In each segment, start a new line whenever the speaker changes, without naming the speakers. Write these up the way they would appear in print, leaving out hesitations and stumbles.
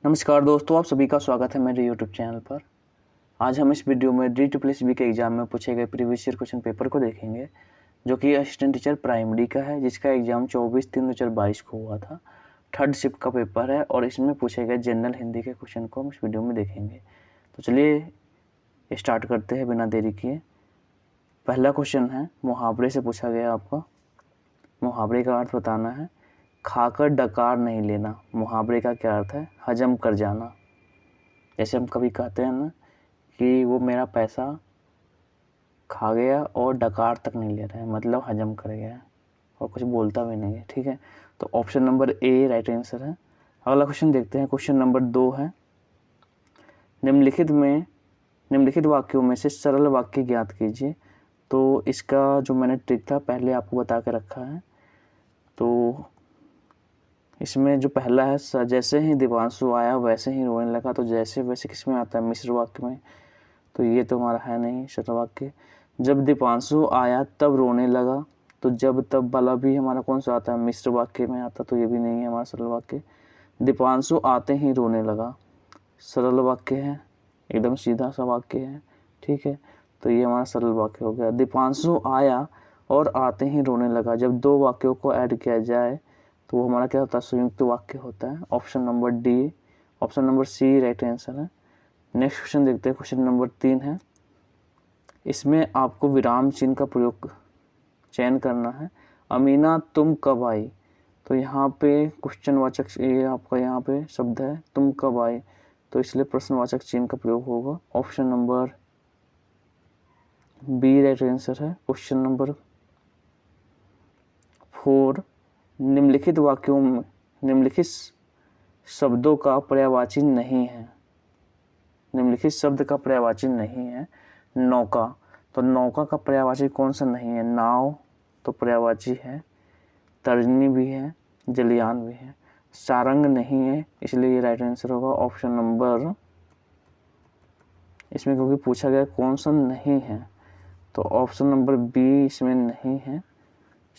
नमस्कार दोस्तों, आप सभी का स्वागत है मेरे यूट्यूब चैनल पर। आज हम इस वीडियो में DSSB के एग्ज़ाम में पूछे गए प्रीवियस ईयर क्वेश्चन पेपर को देखेंगे, जो कि असिस्टेंट टीचर प्राइमरी का है, जिसका एग्ज़ाम 24/3/2022 को हुआ था। थर्ड शिफ्ट का पेपर है और इसमें पूछे गए जनरल हिंदी के क्वेश्चन को हम इस वीडियो में देखेंगे। तो चलिए स्टार्ट करते हैं बिना देरी किए। पहला क्वेश्चन है, मुहावरे से पूछा गया आपका। मुहावरे का अर्थ बताना है। खाकर डकार नहीं लेना, मुहावरे का क्या अर्थ है? हजम कर जाना। जैसे हम कभी कहते हैं ना कि वो मेरा पैसा खा गया और डकार तक नहीं ले रहा है, मतलब हजम कर गया है और कुछ बोलता भी नहीं है। ठीक है, तो option number A right answer है। अगला क्वेश्चन देखते हैं। क्वेश्चन नंबर 2 है, निम्नलिखित वाक्यों में से सरल वाक्य ज्ञात कीजिए। तो इसका जो मैंने ट्रिक था पहले आपको बता के रखा है। तो इसमें जो पहला है, जैसे ही दिवांशु आया वैसे ही रोने लगा, तो जैसे वैसे किस में आता है? मिश्र वाक्य में। तो ये तो हमारा है नहीं सरल वाक्य। जब दीपांशु आया तब रोने लगा, तो जब तब वाला भी हमारा कौन सा आता है? मिश्र वाक्य में आता, तो ये भी नहीं है हमारा सरल वाक्य। दीपांशु आते ही रोने लगा, सरल वाक्य है, एकदम सीधा सा वाक्य है। ठीक है, तो ये हमारा सरल वाक्य हो गया। दीपांशु आया और आते ही रोने लगा, जब दो वाक्यों को ऐड किया जाए तो वो हमारा क्या होता है? संयुक्त वाक्य होता है। Option number C right answer है। नेक्स्ट क्वेश्चन देखते हैं। क्वेश्चन नंबर 3 है, इसमें आपको विराम चिन्ह का प्रयोग चयन करना है। अमीना तुम कब आई, तो यहाँ पे क्वेश्चनवाचक ये आपका यहाँ पे शब्द है तुम कब आई, तो इसलिए प्रश्नवाचक चिन्ह का प्रयोग होगा। Option number B right answer है। क्वेश्चन नंबर 4, निम्नलिखित शब्दों का पर्यायवाची नहीं है। निम्नलिखित शब्द का पर्यायवाची नहीं है। नौका, तो नौका का पर्यायवाची कौन सा नहीं है? नाव तो पर्यायवाची है, तर्जनी भी है, जलयान भी है। सारंग नहीं है, इसलिए ये राइट आंसर होगा ऑप्शन नंबर, इसमें क्योंकि पूछा गया कौन सा नहीं है, तो ऑप्शन नंबर बी इसमें नहीं है।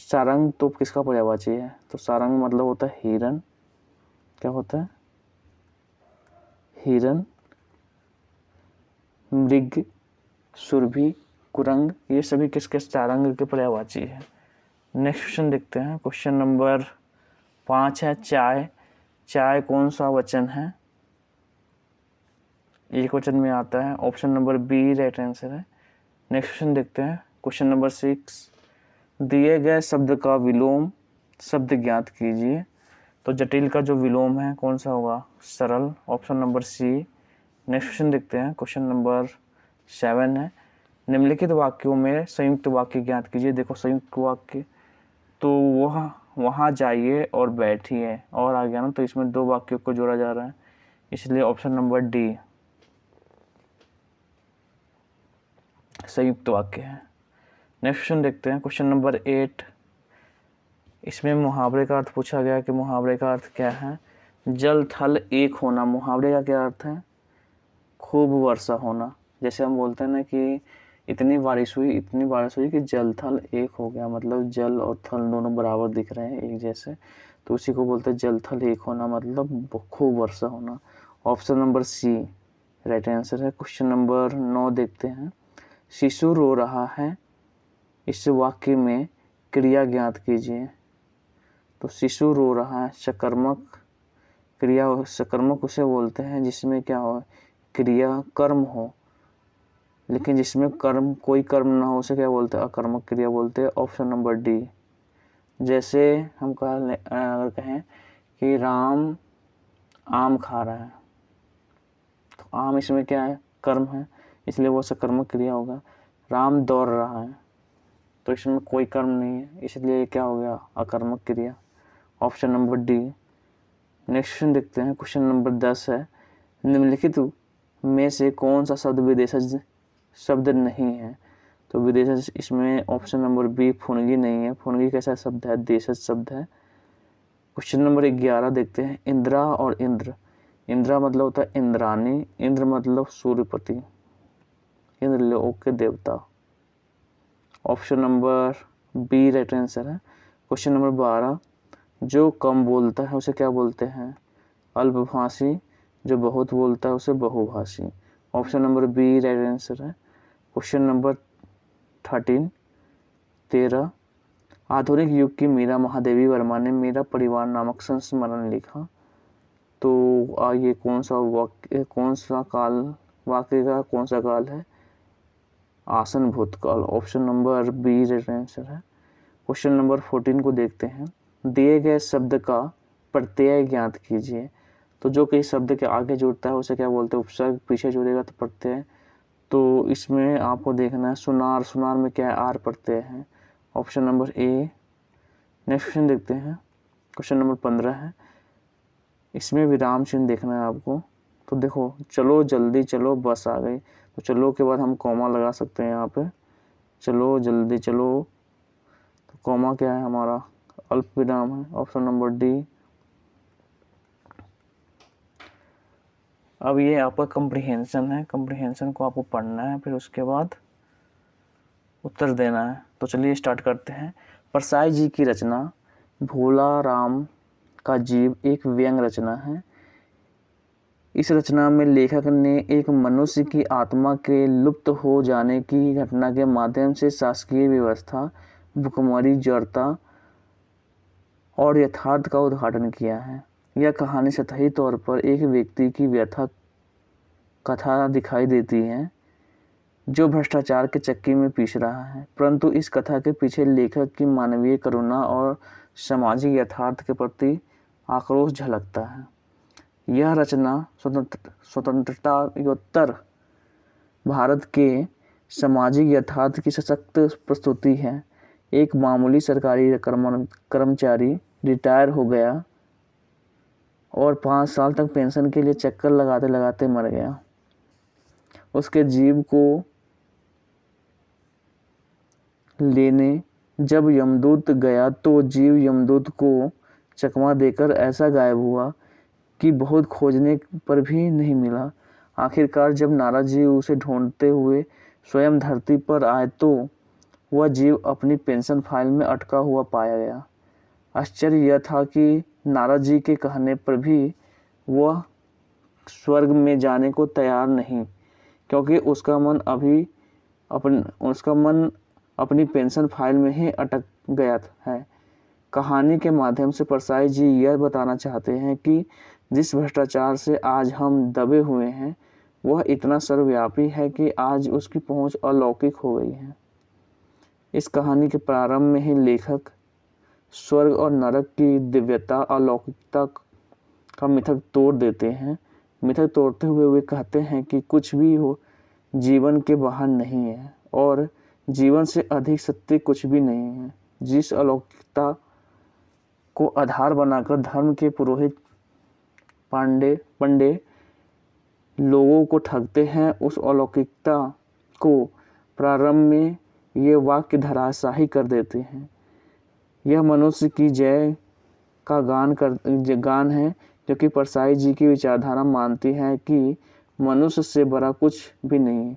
सारंग तो किसका पर्यायवाची है? तो सारंग मतलब होता है हिरन। क्या होता है? हिरन, मृग, सुरभि, कुरंग, ये सभी किसके? सारंग के पर्यायवाची है। नेक्स्ट क्वेश्चन देखते हैं। क्वेश्चन नंबर 5 है, चाय कौन सा वचन है? एक वचन में आता है। Option number B right answer है। नेक्स्ट क्वेश्चन देखते हैं। क्वेश्चन नंबर 6, दिए गए शब्द का विलोम शब्द ज्ञात कीजिए। तो जटिल का जो विलोम है कौन सा होगा? सरल, option number C. Next question देखते हैं। क्वेश्चन नंबर 7 है, निम्नलिखित वाक्यों में संयुक्त वाक्य ज्ञात कीजिए। देखो संयुक्त वाक्य, तो वहाँ जाइए और बैठिए और आ गया ना, तो इसमें दो वाक्यों को जोड़ा जा रहा है, इसलिए ऑप्शन नंबर डी संयुक्त वाक्य है। नेक्स्ट क्वेश्चन देखते हैं। क्वेश्चन नंबर 8, इसमें मुहावरे का अर्थ पूछा गया कि मुहावरे का अर्थ क्या है? जल थल एक होना, मुहावरे का क्या अर्थ है? खूब वर्षा होना। जैसे हम बोलते हैं ना कि इतनी बारिश हुई कि जल थल एक हो गया, मतलब जल और थल दोनों बराबर दिख रहे हैं, एक जैसे, तो उसी को बोलते हैं जल थल एक होना, मतलब खूब वर्षा होना। Option number C right answer है। क्वेश्चन नंबर 9 देखते हैं। शिशु रो रहा है, इस वाक्य में क्रिया ज्ञात कीजिए। तो शिशु रो रहा है, सकर्मक क्रिया, सकर्मक उसे बोलते हैं जिसमें क्या हो? क्रिया कर्म हो, लेकिन जिसमें कोई कर्म ना हो उसे क्या बोलते हैं? अकर्मक क्रिया बोलते हैं। Option number D. जैसे हम अगर कहें कि राम आम खा रहा है, तो आम इसमें क्या है? कर्म है, इसलिए वो सकर्मक क्रिया होगा। राम दौड़ रहा है, तो इसमें कोई कर्म नहीं है, इसलिए क्या हो गया? अकर्मक क्रिया। Option number D. Next question देखते हैं। क्वेश्चन नंबर 10 है, निम्नलिखित में से कौन सा शब्द विदेशज शब्द नहीं है? तो विदेशज, इसमें ऑप्शन नंबर बी फुनगी नहीं है। फुनगी कैसा शब्द है? देशज शब्द है। क्वेश्चन नंबर 11 देखते हैं। इंद्रा और इंद्र, इंद्रा मतलब होता है इंद्रानी, इंद्र मतलब सूर्यपति, इंद्रलोक के देवता। Option number B right answer है। क्वेश्चन नंबर 12, जो कम बोलता है उसे क्या बोलते हैं? अल्पभाषी, जो बहुत बोलता है उसे बहुभाषी। Option number B right answer है। क्वेश्चन नंबर 13 आधुनिक युग की मीरा महादेवी वर्मा ने मेरा परिवार नामक संस्मरण लिखा। तो ये कौन सा काल है? आसन भूतकाल। Option number B right answer है। क्वेश्चन नंबर 14 को देखते हैं। दिए गए शब्द का प्रत्यय ज्ञात कीजिए। तो जो कई शब्द के आगे जुड़ता है उसे क्या बोलते हैं? उपसर्ग। पीछे जुड़ेगा तो प्रत्यय। तो इसमें आपको देखना है सुनार। सुनार में क्या है? आर प्रत्यय है। Option number A. Next question देखते हैं। क्वेश्चन नंबर 15 है। इसमें विराम चिन्ह देखना है आपको। तो देखो, चलो जल्दी चलो बस आ गई। तो चलो के बाद हम कॉमा लगा सकते हैं यहाँ पे। चलो जल्दी चलो, तो कॉमा क्या है हमारा? अल्प विराम है। Option number D. अब ये आपका कम्प्रीहेंशन है। कम्प्रीहेंशन को आपको पढ़ना है, फिर उसके बाद उत्तर देना है। तो चलिए स्टार्ट करते हैं। परसाई जी की रचना भोला राम का जीव एक व्यंग रचना है। इस रचना में लेखक ने एक मनुष्य की आत्मा के लुप्त हो जाने की घटना के माध्यम से शासकीय व्यवस्था, भुखमरी, जड़ता और यथार्थ का उद्घाटन किया है। यह कहानी सतही तौर पर एक व्यक्ति की व्यथा कथा दिखाई देती है जो भ्रष्टाचार के चक्की में पीस रहा है, परंतु इस कथा के पीछे लेखक की मानवीय करुणा और सामाजिक यथार्थ के प्रति आक्रोश झलकता है। यह रचना स्वतंत्रतायोत्तर भारत के सामाजिक यथार्थ की सशक्त प्रस्तुति है। एक मामूली सरकारी कर्मचारी रिटायर हो गया और 5 साल तक पेंशन के लिए चक्कर लगाते लगाते मर गया। उसके जीव को लेने जब यमदूत गया तो जीव यमदूत को चकमा देकर ऐसा गायब हुआ कि बहुत खोजने पर भी नहीं मिला। आखिरकार जब नारद जी उसे ढूंढते हुए स्वयं धरती पर आए तो वह जीव अपनी पेंशन फाइल में अटका हुआ पाया गया। आश्चर्य यह था कि नारद जी के कहने पर भी वह स्वर्ग में जाने को तैयार नहीं, क्योंकि उसका मन अपनी पेंशन फाइल में ही अटक गया है। कहानी के माध्यम से परसाई जी यह बताना चाहते हैं कि जिस भ्रष्टाचार से आज हम दबे हुए हैं वह इतना सर्वव्यापी है कि आज उसकी पहुंच अलौकिक हो गई है। इस कहानी के प्रारंभ में ही लेखक स्वर्ग और नरक की दिव्यता, अलौकिकता का मिथक तोड़ देते हैं। मिथक तोड़ते हुए वे कहते हैं कि कुछ भी हो जीवन के बाहर नहीं है और जीवन से अधिक सत्य कुछ भी नहीं है। जिस अलौकिकता को आधार बनाकर धर्म के पुरोहित पंडे लोगों को ठगते हैं, उस अलौकिकता को प्रारंभ में ये वाक्य धराशायी कर देते हैं। यह मनुष्य की जय का गान है, क्योंकि परसाई जी की विचारधारा मानती है कि मनुष्य से बड़ा कुछ भी नहीं।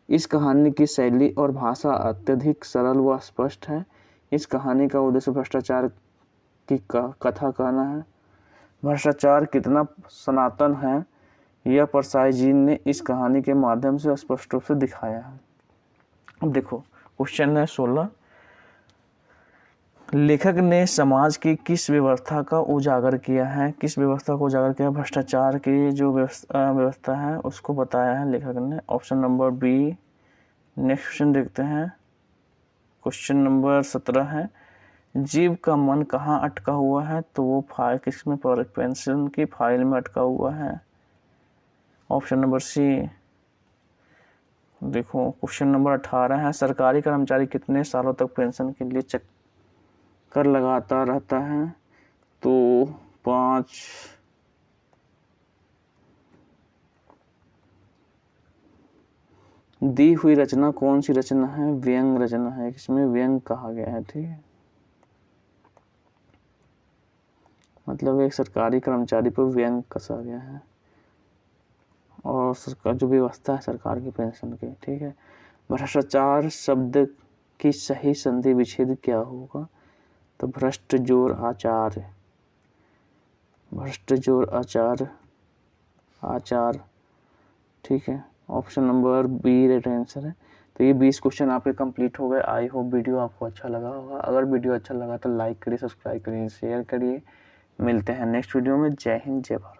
इस कहानी की शैली और भाषा अत्यधिक सरल व स्पष्ट है। इस कहानी का उद्देश्य भ्रष्टाचार की कथा कहना है। भ्रष्टाचार कितना सनातन है यह परसाई जी ने इस कहानी के माध्यम से स्पष्ट रूप से दिखाया है। अब देखो क्वेश्चन है 16। लेखक ने समाज की किस व्यवस्था का उजागर किया है? किस व्यवस्था को उजागर किया? भ्रष्टाचार की जो व्यवस्था है उसको बताया है लेखक ने। Option number B. Next question देखते हैं। क्वेश्चन नंबर 17 है। जीव का मन कहाँ अटका हुआ है? तो वो फाइल किसमें? पेंशन की फाइल में अटका हुआ है। Option number C. देखो क्वेश्चन नंबर 18 है। सरकारी कर्मचारी कितने सालों तक पेंशन के लिए चक्कर लगाता रहता है? तो 5। दी हुई रचना कौन सी रचना है? व्यंग रचना है। इसमें व्यंग कहा गया है, ठीक है। मतलब एक सरकारी कर्मचारी पर व्यंग कसा गया है और सरकार जो व्यवस्था है सरकार की पेंशन की, ठीक है। भ्रष्टाचार शब्द की सही संधि विच्छेद क्या होगा? तो भ्रष्ट जोर आचार्य। भ्रष्ट जोर आचार्य आचार, ठीक है। Option number B right answer है। तो ये 20 क्वेश्चन आपके कंप्लीट हो गए। आई होप वीडियो आपको अच्छा लगा होगा। अगर वीडियो अच्छा लगा तो लाइक करिए, सब्सक्राइब करिए, शेयर करिए। मिलते हैं नेक्स्ट वीडियो में। जय हिंद, जय भारत।